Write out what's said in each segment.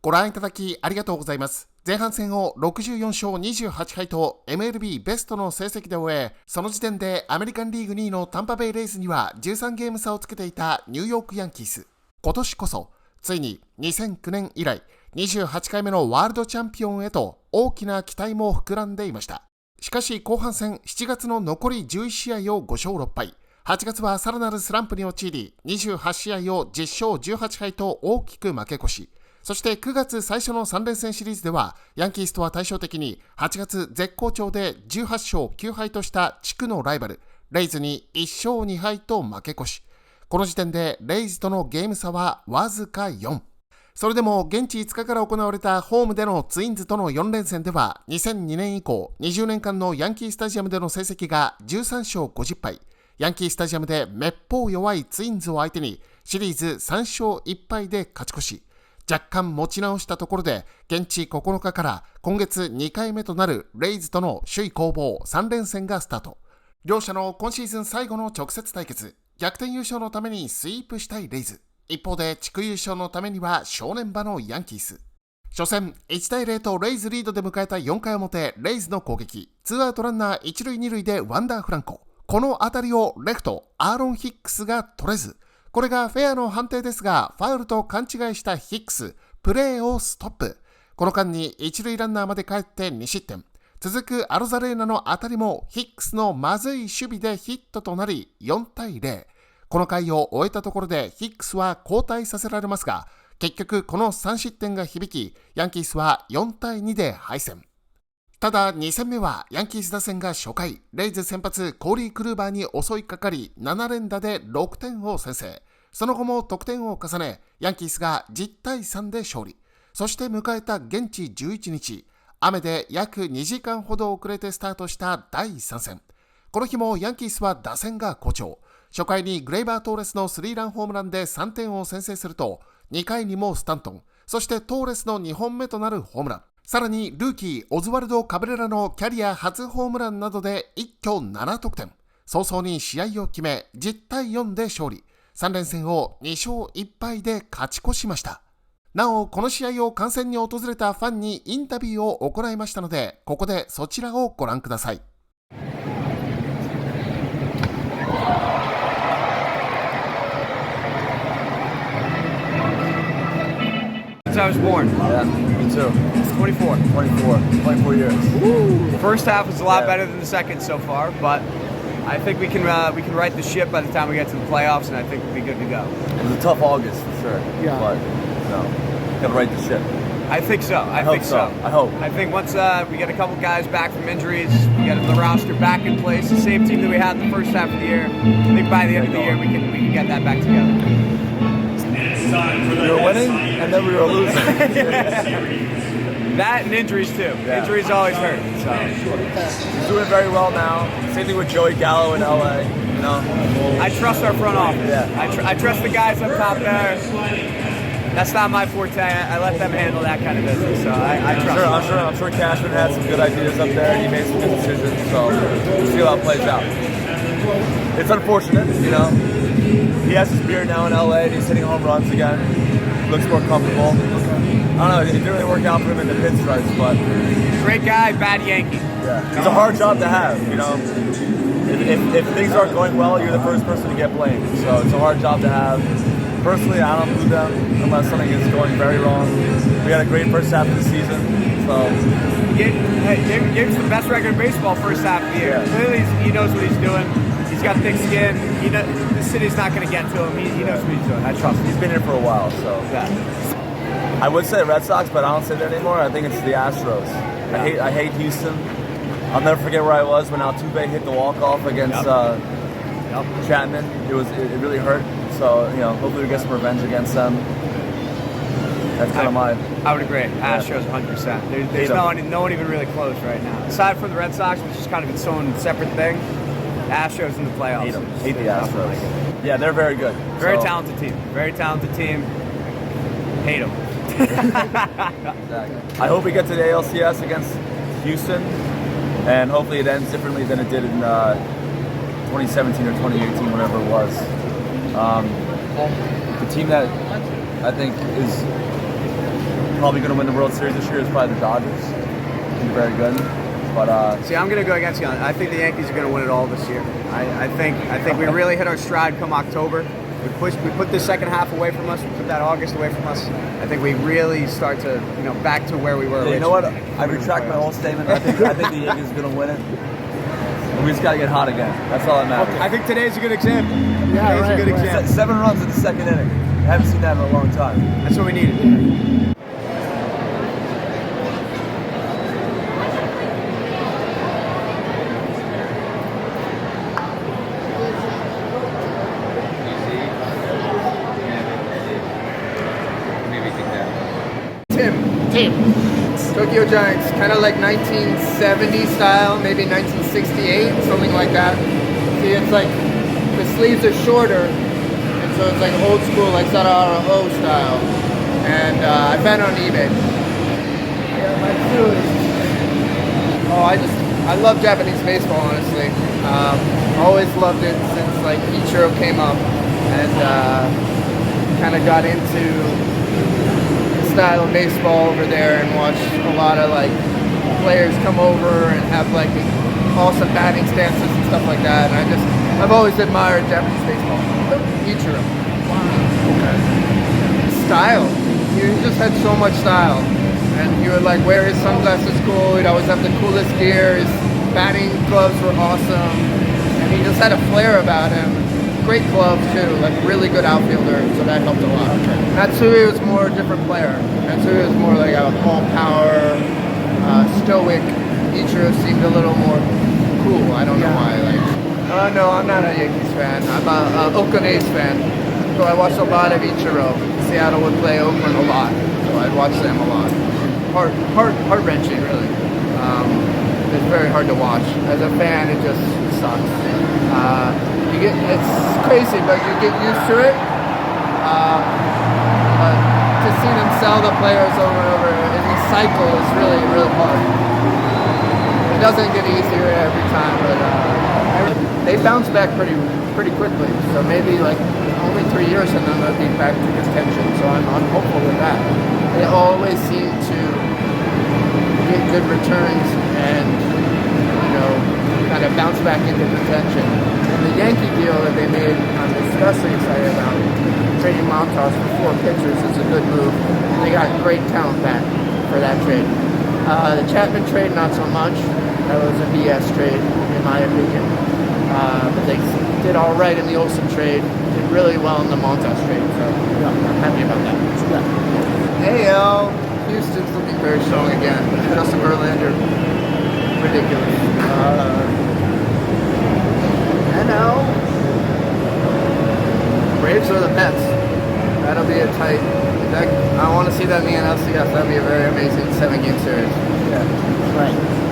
ご覧いただきありがとうございます。前半戦を64勝28敗と MLB ベストの成績で終え、その時点でアメリカンリーグ2位のタンパベイレイズには13ゲーム差をつけていたニューヨークヤンキース。今年こそ、ついに2009年以来、28回目のワールドチャンピオンへと大きな期待も膨らんでいました。しかし後半戦7月の残り11試合を5勝6敗、8月はさらなるスランプに陥り、28試合を10勝18敗と大きく負け越し、そして9月最初の3連戦シリーズでは、ヤンキースとは対照的に8月絶好調で18勝9敗とした地区のライバル、レイズに1勝2敗と負け越し、この時点でレイズとのゲーム差はわずか4。それでも現地5日から行われたホームでのツインズとの4連戦では、2002年以降20年間のヤンキースタジアムでの成績が13勝50敗、ヤンキースタジアムでめっぽう弱いツインズを相手にシリーズ3勝1敗で勝ち越し、若干持ち直したところで現地9日から今月2回目となるレイズとの首位攻防3連戦がスタート。両者の今シーズン最後の直接対決、逆転優勝のためにスイープしたいレイズ、一方で地区優勝のためには正念場のヤンキース。初戦1対0とレイズリードで迎えた4回表、レイズの攻撃、ツーアウトランナー1塁2塁でワンダーフランコ、この当たりをレフトアーロン・ヒックスが取れず、これがフェアの判定ですが、ファウルと勘違いしたヒックス、プレーをストップ。この間に一塁ランナーまで帰って2失点。続くアロザレーナの当たりもヒックスのまずい守備でヒットとなり4対0。この回を終えたところでヒックスは交代させられますが、結局この3失点が響き、ヤンキースは4対2で敗戦。ただ2戦目はヤンキース打線が初回、レイズ先発コーリー・クルーバーに襲いかかり7連打で6点を先制。その後も得点を重ね、ヤンキースが10対3で勝利。そして迎えた現地11日、雨で約2時間ほど遅れてスタートした第3戦。この日もヤンキースは打線が好調。初回にグレイバー・トーレスのスリーランホームランで3点を先制すると、2回にもスタントン、そしてトーレスの2本目となるホームラン。さらにルーキーオズワルド・カブレラのキャリア初ホームランなどで一挙7得点。早々に試合を決め10対4で勝利。3連戦を2勝1敗で勝ち越しました。なお、この試合を観戦に訪れたファンにインタビューを行いましたので、ここでそちらをご覧ください。Since I was born. Yeah, me too. 24 years. Woo! First half was a lot better than the second so far, but I think we can right the ship by the time we get to the playoffs, and I think we'll be good to go. It was a tough August for sure. Yeah. But gotta right the ship. I think so. I think so. I hope. I think once we get a couple guys back from injuries, we get the roster back in place, the same team that we had the first half of the year. I think by the end of the year we can get that back together. We were winning, and then we were losing. That and injuries too. Yeah. Injuries always hurt. So he's doing very well now. Same thing with Joey Gallo in LA. You know, I trust our front office. Yeah. I trust the guys up top there. That's not my forte. I let them handle that kind of business. So I trust. I'm sure Cashman had some good ideas up there. He made some good decisions. So we'll see how it plays out. It's unfortunate, you know. He has his beard now in LA, and he's hitting home runs again. Looks more comfortable. I don't know, it didn't really work out for him in the pinstripes, but... Great guy, bad Yankee. Yeah, it's a hard job to have, you know. If things aren't going well, you're the first person to get blamed. So it's a hard job to have. Personally, I don't boo them unless something is going very wrong. We had a great first half of the season, so... He gave us the best record in baseball first half of the year. Yeah. Clearly, he knows what he's doing. He's got thick skin. The city's not going to get to him. He knows what he's doing. I trust him. He's been here for a while, so... Yeah. I would say Red Sox, but I don't say that anymore. I think it's the Astros. Yeah. I hate Houston. I'll never forget where I was when Altuve hit the walk-off against Chapman. It really hurt. So, you know, hopefully we get some revenge against them. That's kind of my... I would agree. Astros 100%. There's no one even really close right now. Aside from the Red Sox, which is kind of its own separate thing, Astros in the playoffs. Hate them. Hate the Astros. Like yeah, they're very good. Very talented team. Very talented team. Hate them. Exactly. I hope we get to the ALCS against Houston, and hopefully it ends differently than it did in 2017 or 2018, whatever it was. The team that I think is probably going to win the World Series this year is probably the Dodgers. They're very good. But see, I'm going to go against you on it. I think the Yankees are going to win it all this year. I think we really hit our stride come October. We put the second half away from us. We put that August away from us. I think we really start to, back to where we were. Yeah, you know what? I retract my whole statement. I think the Yankees are going to win it. And we just got to get hot again. That's all that matters. I think today's a good example. Yeah, today's a good example. 7 runs in the second inning. I haven't seen that in a long time. That's what we needed. Tim. Tokyo Giants, kind of like 1970 style, maybe 1968, something like that. See, it's like the sleeves are shorter, and so it's like old school, like Sarara O style. And I found it on eBay. Yeah, my shoes. Oh, I love Japanese baseball, honestly. Always loved it since like Ichiro came up, and kind of got into style of baseball over there and watch a lot of like players come over and have like awesome batting stances and stuff like that. And I've always admired Japanese baseball. Ichiro. Wow. Okay. Style. He just had so much style. And he would like wear his sunglasses cool. He'd always have the coolest gear. His batting gloves were awesome. And he just had a flair about him. Great gloves too, like really good outfielder, so that helped a lot. Matsui was more a different player. Matsui was more like a all power, stoic. Ichiro seemed a little more cool. I don't know why. No, I'm not a Yankees fan. I'm a Oakland A's fan. So I watched a lot of Ichiro. Seattle would play Oakland a lot, so I'd watch them a lot. Heart wrenching, really. It's very hard to watch. As a fan, it just sucks. It's crazy, but you get used to it. But to see them sell the players over and over in the cycle is really, really hard. It doesn't get easier every time, but they bounce back pretty quickly. So maybe like only 3 years and then they'll be back to contention. So I'm hopeful with that. They always seem to get good returns and kind of bounce back into contention. And the Yankee deal that they made, I'm especially excited about. Trading Montas for 4 pitchers is a good move. They got great talent back for that trade. The Chapman trade, not so much. That was a BS trade, in my opinion. But they did all right in the Olsen trade. Did really well in the Montas trade. So I'm happy about that. AL, Houston's looking very strong again. Justin Verlander, ridiculous. NL, Braves or the Mets. That'll be a tight. I want to see that in the NLCS. That'll be a very amazing 7-game series. Yeah, right.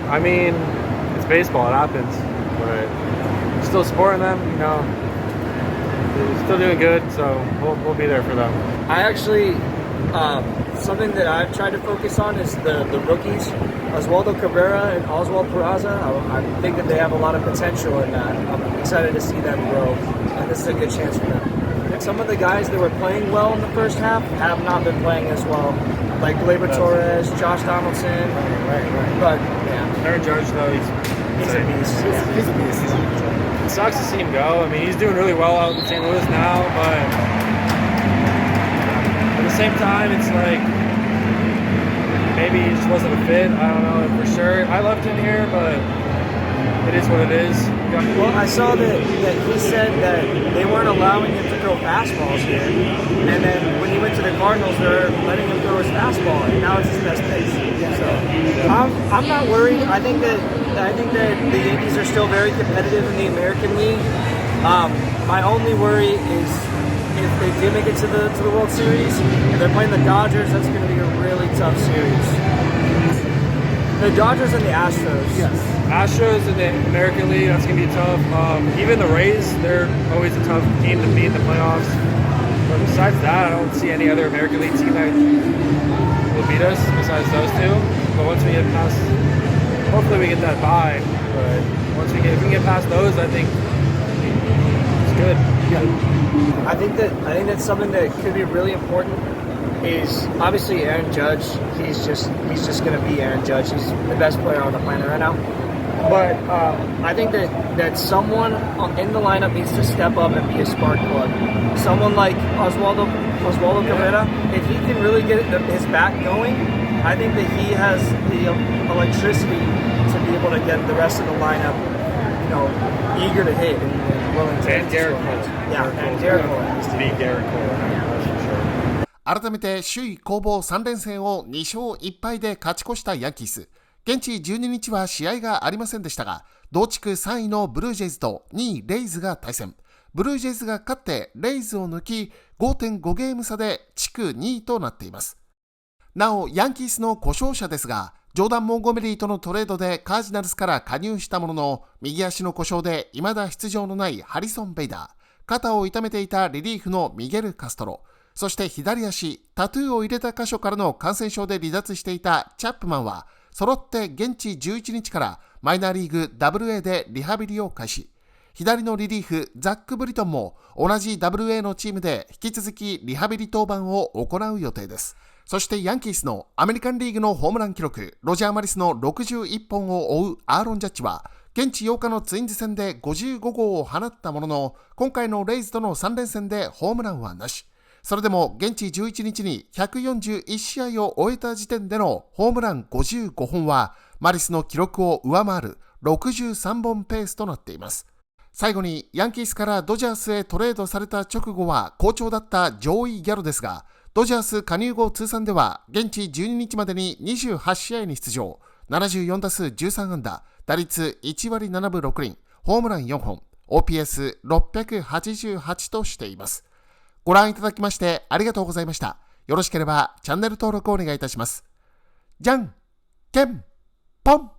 I mean, it's baseball, it happens, but we're still supporting them, they're still doing good, so we'll be there for them. I actually, something that I've tried to focus on is the rookies, Oswaldo Cabrera and Oswald Peraza. I think that they have a lot of potential in that. I'm excited to see them grow, and this is a good chance for them. Some of the guys that were playing well in the first half have not been playing as well, like Gleyber Torres, Josh Donaldson. Right. But yeah, Aaron Judge, though, he's a beast. He's a beast. It sucks to see him go. I mean, he's doing really well out in St. Louis now, but at the same time, it's like maybe he just wasn't a fit. I don't know for sure. I loved him here, but it is what it is. Well, I saw that he said that they weren't allowing him to throw fastballs here, and then when he went to the Cardinals, they're letting him throw his fastball, and now it's his best pitch. So I'm not worried. I think that the Yankees are still very competitive in the American League. My only worry is if they do make it to the World Series and they're playing the Dodgers, that's going to be a really tough series. The Dodgers and the Astros. Yes. Astros in the American League, that's going to be tough. Even the Rays, they're always a tough team to beat in the playoffs. But besides that, I don't see any other American League team that will beat us besides those two. But once we get past, hopefully we get that bye. But if we can get past those, I think it's good. I think that something that could be really important is obviously Aaron Judge. He's just going to be Aaron Judge. He's the best player on the planet right now. But I think that someone in the lineup needs to step up and be a spark plug. Someone like Oswaldo Cabrera, if he can really get his back going, I think that he has the electricity to be able to get the rest of the lineup, eager to hit and willing to. And Garrett Cole. Yeah, and Garrett Cole needs to be Garrett Cole. That's for sure. 改めて首位攻防3連戦を2勝1敗で勝ち越したヤンキース。現地12日は試合がありませんでしたが、同地区3位のブルージェイズと2位レイズが対戦。ブルージェイズが勝ってレイズを抜き 5.5 ゲーム差で地区2位となっています。なおヤンキースの故障者ですが、ジョーダン・モンゴメリーとのトレードでカージナルスから加入したものの、右足の故障で未だ出場のないハリソン・ベイダー、肩を痛めていたリリーフのミゲル・カストロ、そして左足、タトゥーを入れた箇所からの感染症で離脱していたチャップマンは、揃って現地11日からマイナーリーグ WA でリハビリを開始。左のリリーフ、ザック・ブリトンも同じ WA のチームで引き続きリハビリ登板を行う予定です。そしてヤンキースのアメリカンリーグのホームラン記録、ロジャー・マリスの61本を追うアーロン・ジャッジは、現地8日のツインズ戦で55号を放ったものの、今回のレイズとの3連戦でホームランはなし。それでも現地11日に141試合を終えた時点でのホームラン55本はマリスの記録を上回る63本ペースとなっています。最後にヤンキースからドジャースへトレードされた直後は好調だったジョーイ・ギャロですが、ドジャース加入後通算では現地12日までに28試合に出場、74打数13安打、打率1割7分6厘、ホームラン4本、OPS688 としています。ご覧いただきましてありがとうございました。よろしければチャンネル登録をお願いいたします。じゃんけんぽん。